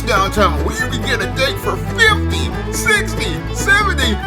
downtown where you can get a date for 50, 60, 70, even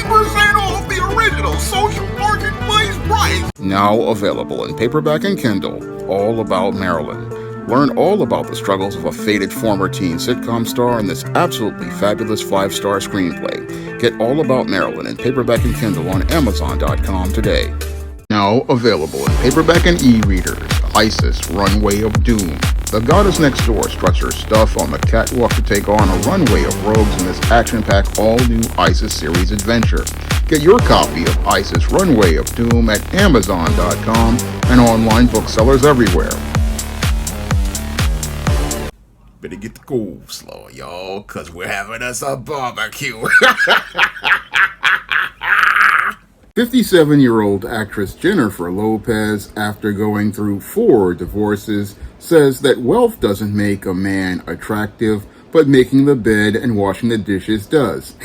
80% off the original social marketplace price. Now available in paperback and Kindle, All About Marilyn. Learn all about the struggles of a faded former teen sitcom star in this absolutely fabulous 5-star screenplay. Get All About Marilyn in paperback and Kindle on Amazon.com today. Now available in paperback and e-readers, Isis, Runway of Doom. The goddess next door struts her stuff on the catwalk to take on a runway of rogues in this action-packed all-new Isis series adventure. Get your copy of Isis, Runway of Doom at Amazon.com and online booksellers everywhere. Better get the coleslaw, y'all, because we're having us a barbecue. 57-year-old actress Jennifer Lopez, after going through 4 divorces, says that wealth doesn't make a man attractive, but making the bed and washing the dishes does.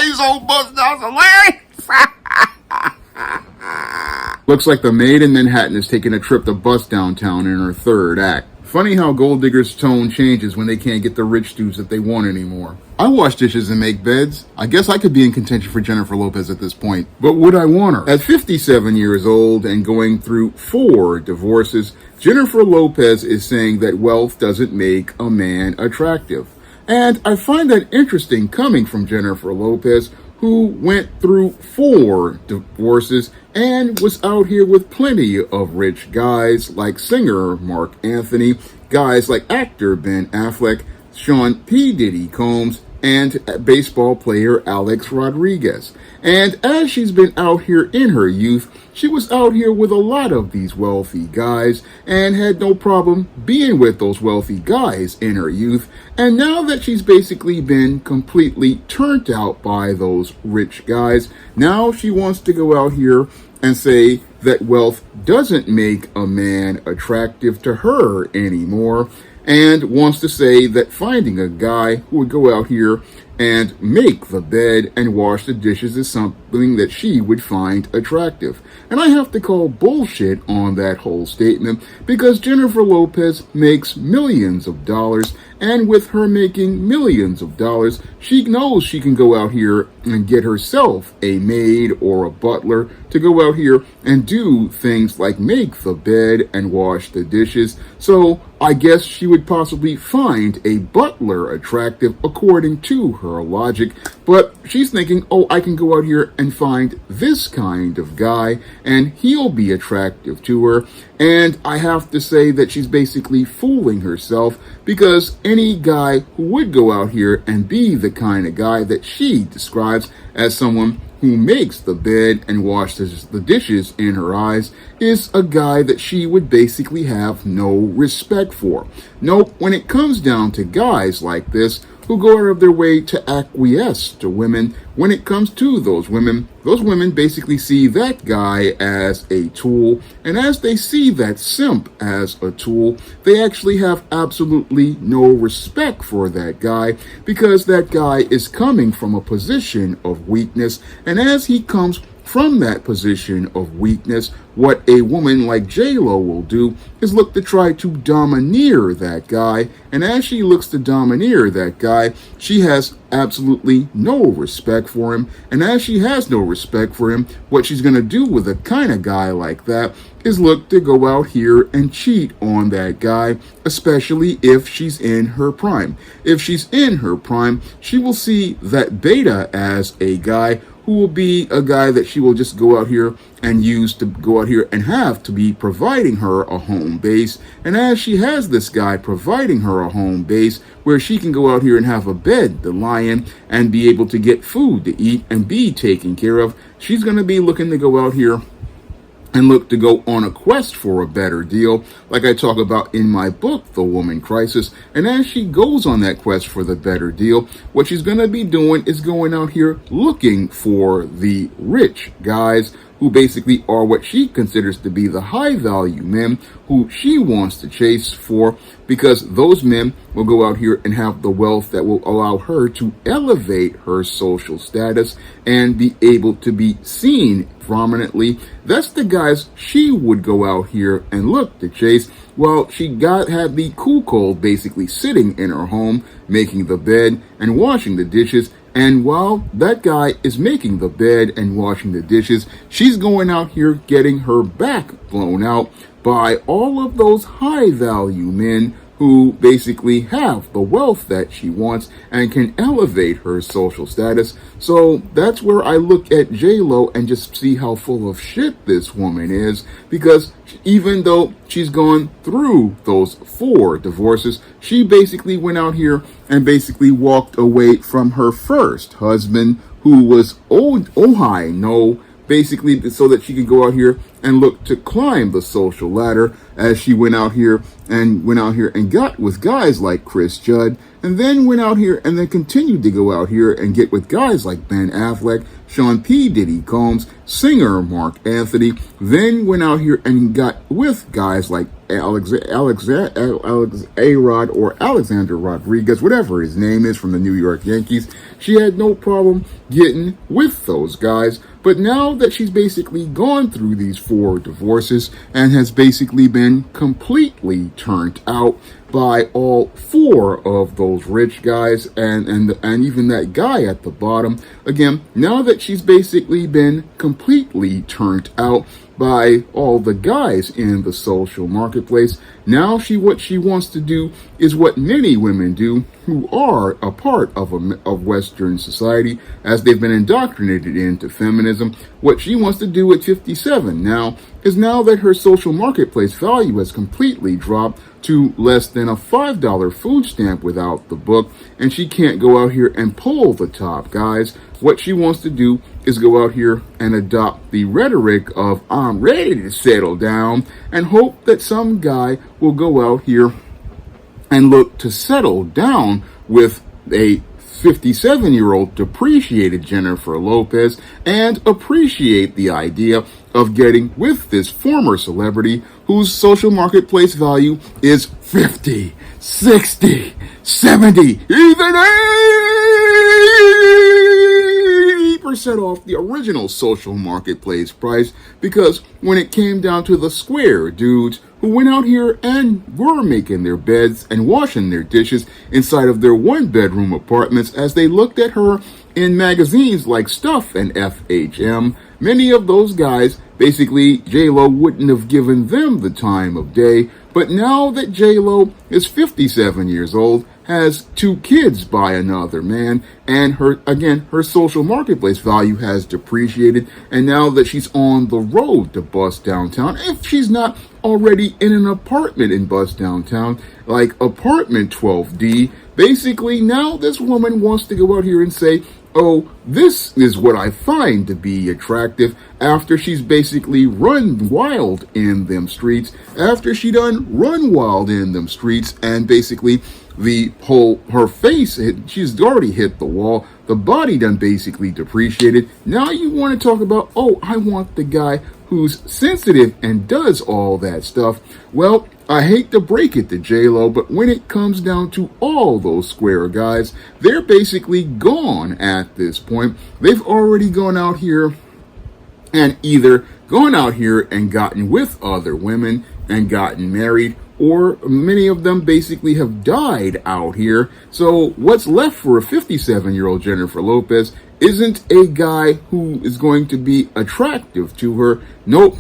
He's so buzzed out, hilarious. Looks like the maid in Manhattan is taking a trip to bust downtown in her 3rd act. Funny how gold diggers' tone changes when they can't get the rich dudes that they want anymore. I wash dishes and make beds. I guess I could be in contention for Jennifer Lopez at this point. But would I want her? At 57 years old and going through 4 divorces, Jennifer Lopez is saying that wealth doesn't make a man attractive. And I find that interesting coming from Jennifer Lopez, who went through 4 divorces and was out here with plenty of rich guys like singer Mark Anthony, guys like actor Ben Affleck, Sean P. Diddy Combs, and baseball player Alex Rodriguez. And as she's been out here in her youth, she was out here with a lot of these wealthy guys and had no problem being with those wealthy guys in her youth. And now that she's basically been completely turned out by those rich guys, now she wants to go out here and say that wealth doesn't make a man attractive to her anymore, and wants to say that finding a guy who would go out here and make the bed and wash the dishes is something that she would find attractive. And I have to call bullshit on that whole statement, because Jennifer Lopez makes millions of dollars, and with her making millions of dollars, she knows she can go out here and get herself a maid or a butler to go out here and do things like make the bed and wash the dishes. So I guess she would possibly find a butler attractive according to her logic, but she's thinking, oh, I can go out here and find this kind of guy and he'll be attractive to her. And I have to say that she's basically fooling herself, because any guy who would go out here and be the kind of guy that she describes as someone who makes the bed and washes the dishes in her eyes is a guy that she would basically have no respect for. Nope, when it comes down to guys like this who go out of their way to acquiesce to women, when it comes to those women basically see that guy as a tool, and as they see that simp as a tool, they actually have absolutely no respect for that guy, because that guy is coming from a position of weakness, and as he comes from that position of weakness, what a woman like J.Lo will do is look to try to domineer that guy. And as she looks to domineer that guy, she has absolutely no respect for him. And as she has no respect for him, what she's going to do with a kind of guy like that is look to go out here and cheat on that guy, especially if she's in her prime. If she's in her prime, she will see that beta as a guy who will be a guy that she will just go out here and use to go out here and have to be providing her a home base. And as she has this guy providing her a home base where she can go out here and have a bed to lie in and be able to get food to eat and be taken care of, she's going to be looking to go out here and look to go on a quest for a better deal, like I talk about in my book, The Woman Crisis. And as she goes on that quest for the better deal, what she's going to be doing is going out here looking for the rich guys who basically are what she considers to be the high value men who she wants to chase for, because those men will go out here and have the wealth that will allow her to elevate her social status and be able to be seen prominently. That's the guys she would go out here and look to chase. Well, she had the cuckold basically sitting in her home, making the bed and washing the dishes. And while that guy is making the bed and washing the dishes, she's going out here getting her back blown out by all of those high value men who basically have the wealth that she wants and can elevate her social status. So that's where I look at J.Lo and just see how full of shit this woman is, because even though she's gone through those 4 divorces, she basically went out here and basically walked away from her first husband, who was Ohio, no, basically so that she could go out here and look to climb the social ladder, as she went out here and got with guys like Chris Judd, and then went out here and then continued to go out here and get with guys like Ben Affleck, Sean P. Diddy Combs, singer Mark Anthony, then went out here and got with guys like A-Rod or Alexander Rodriguez, whatever his name is, from the New York Yankees. She had no problem getting with those guys. But now that she's basically gone through these 4 divorces and has basically been completely turned out by all 4 of those rich guys and even that guy at the bottom, again, now that she's basically been completely turned out by all the guys in the social marketplace, now what she wants to do is what many women do who are a part of Western society, as they've been indoctrinated into feminism. What she wants to do at 57 now is, now that her social marketplace value has completely dropped to less than a $5 food stamp without the book, and she can't go out here and pull the top guys, what she wants to do is go out here and adopt the rhetoric of "I'm ready to settle down," and hope that some guy will go out here and look to settle down with a 57-year-old depreciated Jennifer Lopez and appreciate the idea of getting with this former celebrity whose social marketplace value is 50, 60, 70, even 80% off the original social marketplace price, because when it came down to the square dudes who went out here and were making their beds and washing their dishes inside of their 1-bedroom apartments, as they looked at her in magazines like Stuff and FHM, many of those guys, basically, J.Lo wouldn't have given them the time of day. But now that J.Lo is 57 years old, has 2 kids by another man, and her social marketplace value has depreciated, and now that she's on the road to bust downtown, if she's not already in an apartment in bust downtown, like apartment 12D, basically now this woman wants to go out here and say, "Oh, this is what I find to be attractive," after she's basically run wild in them streets, and basically her face, she's already hit the wall, the body done basically depreciated. Now you want to talk about, "Oh, I want the guy who's sensitive and does all that stuff." Well, I hate to break it to J.Lo, but when it comes down to all those square guys, they're basically gone at this point. They've already gone out here and either gone out here and gotten with other women and gotten married, or many of them basically have died out here. So what's left for a 57-year-old Jennifer Lopez isn't a guy who is going to be attractive to her. Nope.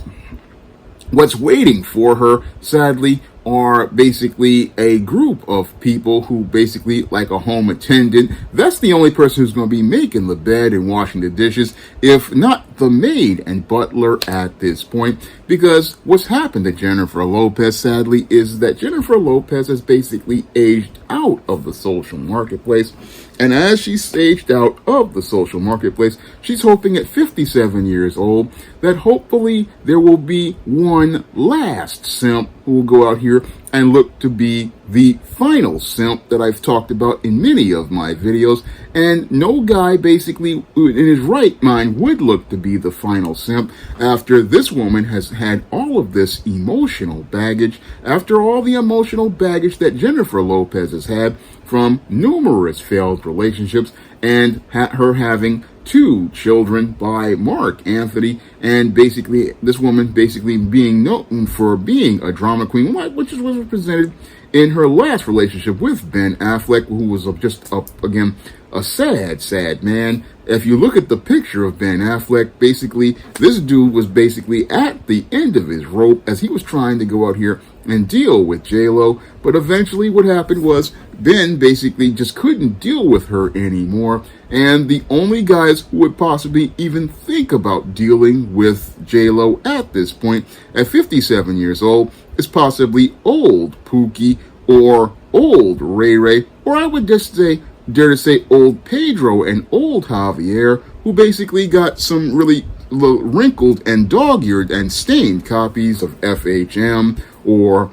What's waiting for her, sadly, are basically a group of people who basically, like a home attendant, that's the only person who's going to be making the bed and washing the dishes. If not the maid and butler at this point, because what's happened to Jennifer Lopez, sadly, is that Jennifer Lopez has basically aged out of the social marketplace. And as she's aged out of the social marketplace, she's hoping at 57 years old that hopefully there will be one last simp who will go out here and look to be the final simp that I've talked about in many of my videos. And no guy basically in his right mind would look to be the final simp after this woman has had all of this emotional baggage, after all the emotional baggage that Jennifer Lopez has had from numerous failed relationships, and her having 2 children by Mark Anthony, and basically this woman basically being known for being a drama queen, which was represented in her last relationship with Ben Affleck, who was just again a sad man. If you look at the picture of Ben Affleck, basically this dude was basically at the end of his rope as he was trying to go out here and deal with J.Lo, but eventually what happened was Ben basically just couldn't deal with her anymore, and the only guys who would possibly even think about dealing with J.Lo at this point, at 57 years old, is possibly old Pookie or old Ray Ray, or I would just dare to say old Pedro and old Javier, who basically got some really wrinkled and dog-eared and stained copies of FHM or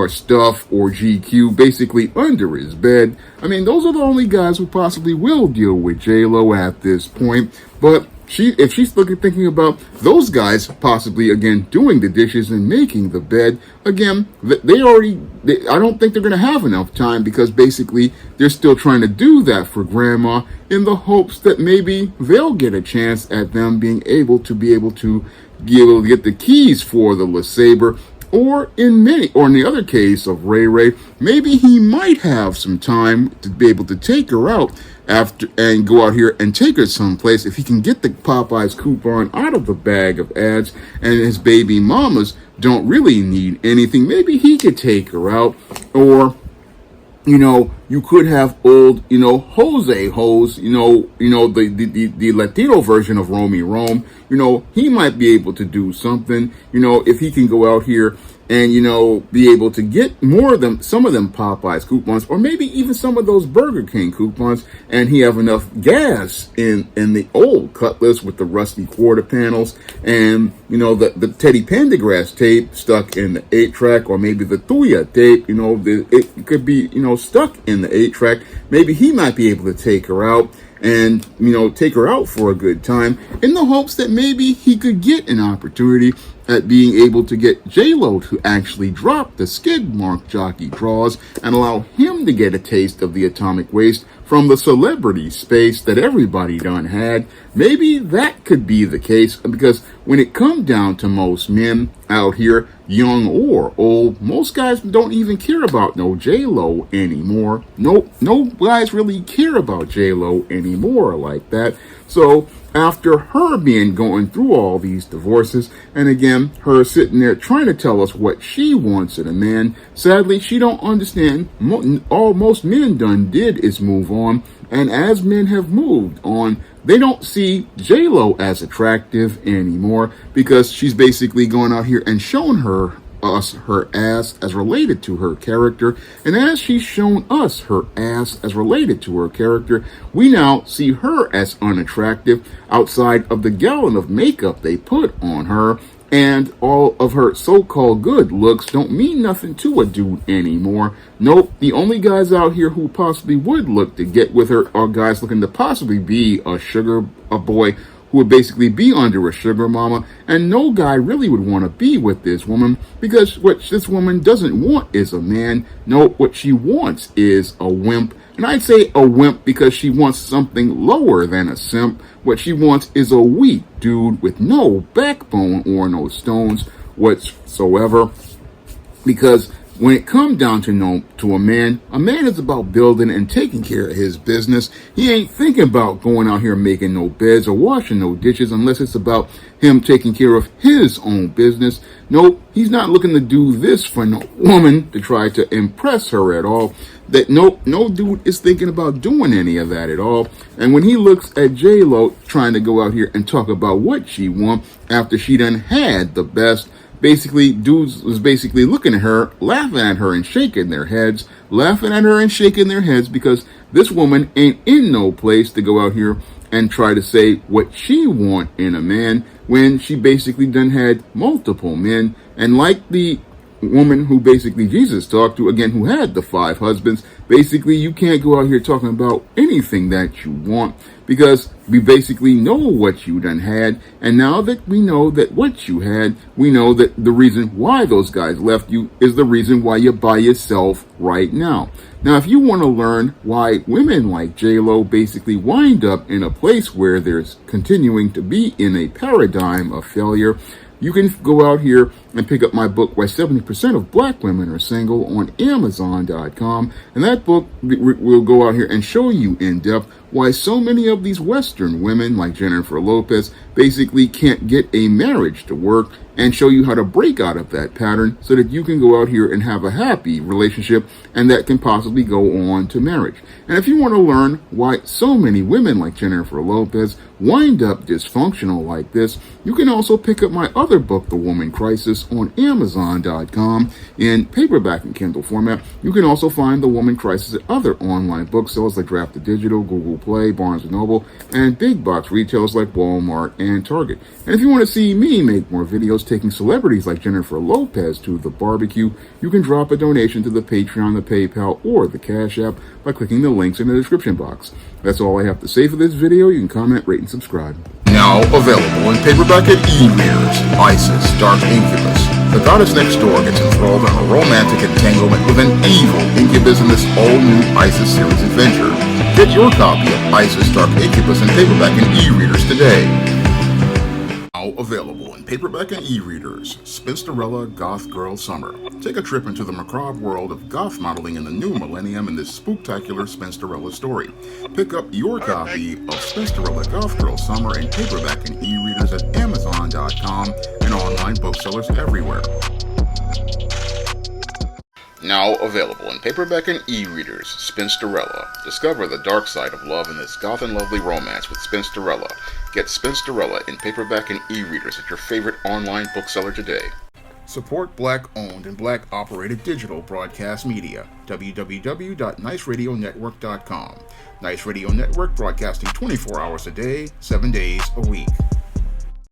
Stuff or GQ basically under his bed. I mean, those are the only guys who possibly will deal with J.Lo at this point. But if she's thinking about those guys possibly, again, doing the dishes and making the bed, again, I don't think they're going to have enough time, because basically they're still trying to do that for grandma in the hopes that maybe they'll get a chance at them being able to get the keys for the LeSabre. Or in the other case of Ray Ray, maybe he might have some time to be able to take her out after and go out here and take her someplace if he can get the Popeyes coupon out of the bag of ads, and his baby mamas don't really need anything. Maybe he could take her out. Or you could have old, Jose Hose, the Latino version of Romy Rome. He might be able to do something, if he can go out here and, be able to get some of them Popeyes coupons, or maybe even some of those Burger King coupons, and he have enough gas in the old Cutlass with the rusty quarter panels, and, the Teddy Pendergrass tape stuck in the 8-track, or maybe the Tuya tape, it could be, stuck in the 8-track. Maybe he might be able to take her out and, take her out for a good time, in the hopes that maybe he could get an opportunity at being able to get J.Lo to actually drop the skid mark jockey draws and allow him to get a taste of the atomic waste from the celebrity space that everybody done had. Maybe that could be the case, because when it comes down to most men out here, young or old, most guys don't even care about no J.Lo anymore. No guys really care about J.Lo anymore like that. So after her going through all these divorces, and again, her sitting there trying to tell us what she wants in a man, sadly, she don't understand. All most men done did is move on, and as men have moved on, they don't see J.Lo as attractive anymore, because she's basically going out here and showing us her ass as related to her character, and as she's shown us her ass as related to her character, we now see her as unattractive outside of the gallon of makeup they put on her, and all of her so-called good looks don't mean nothing to a dude anymore. Nope, the only guys out here who possibly would look to get with her are guys looking to possibly be a boy who would basically be under a sugar mama, and no guy really would want to be with this woman, because what this woman doesn't want is a man. No, what she wants is a wimp. And I'd say a wimp because she wants something lower than a simp. What she wants is a weak dude with no backbone or no stones whatsoever, because when it comes down to a man is about building and taking care of his business. He ain't thinking about going out here making no beds or washing no dishes unless it's about him taking care of his own business. Nope, he's not looking to do this for no woman to try to impress her at all. No dude is thinking about doing any of that at all. And when he looks at J.Lo trying to go out here and talk about what she wants after she done had the best, basically, dudes was basically looking at her, laughing at her and shaking their heads, because this woman ain't in no place to go out here and try to say what she want in a man when she basically done had multiple men. And like the woman who basically Jesus talked to, again, who had the 5 husbands, basically you can't go out here talking about anything that you want, because we basically know what you done had. And now that we know that what you had, we know that the reason why those guys left you is the reason why you're by yourself right now. Now, if you want to learn why women like J.Lo basically wind up in a place where there's continuing to be in a paradigm of failure, you can go out here and pick up my book, Why 70% of Black Women Are Single, on Amazon.com. And that book will go out here and show you in depth why so many of these Western women, like Jennifer Lopez, basically can't get a marriage to work, and show you how to break out of that pattern so that you can go out here and have a happy relationship, and that can possibly go on to marriage. And if you want to learn why so many women like Jennifer Lopez wind up dysfunctional like this, you can also pick up my other book, The Woman Crisis, on Amazon.com in paperback and Kindle format. You can also find The Woman Crisis at other online booksellers like Draft Digital, Google Play, Barnes & Noble, and big box retailers like Walmart and Target. And if you want to see me make more videos taking celebrities like Jennifer Lopez to the barbecue, you can drop a donation to the Patreon, the PayPal, or the Cash App by clicking the links in the description box. That's all I have to say for this video. You can comment, rate, and subscribe. Now available in paperback and e-readers, Isis, Dark Incubus. The goddess next door gets enthralled in a romantic entanglement with an evil incubus in this all-new Isis series adventure. Get your copy of Isis, Dark Incubus in paperback and e-readers today. Now available in paperback and e-readers, Spinsterella Goth Girl Summer. Take a trip into the macabre world of goth modeling in the new millennium in this spooktacular Spinsterella story. Pick up your copy of Spinsterella Goth Girl Summer in paperback and e-readers at Amazon.com and online booksellers everywhere. Now available in paperback and e-readers, Spinsterella. Discover the dark side of love in this goth and lovely romance with Spinsterella. Get Spinsterella in paperback and e-readers at your favorite online bookseller today. Support Black-owned and Black-operated digital broadcast media. www.niceradionetwork.com. Nice Radio Network, broadcasting 24 hours a day, 7 days a week.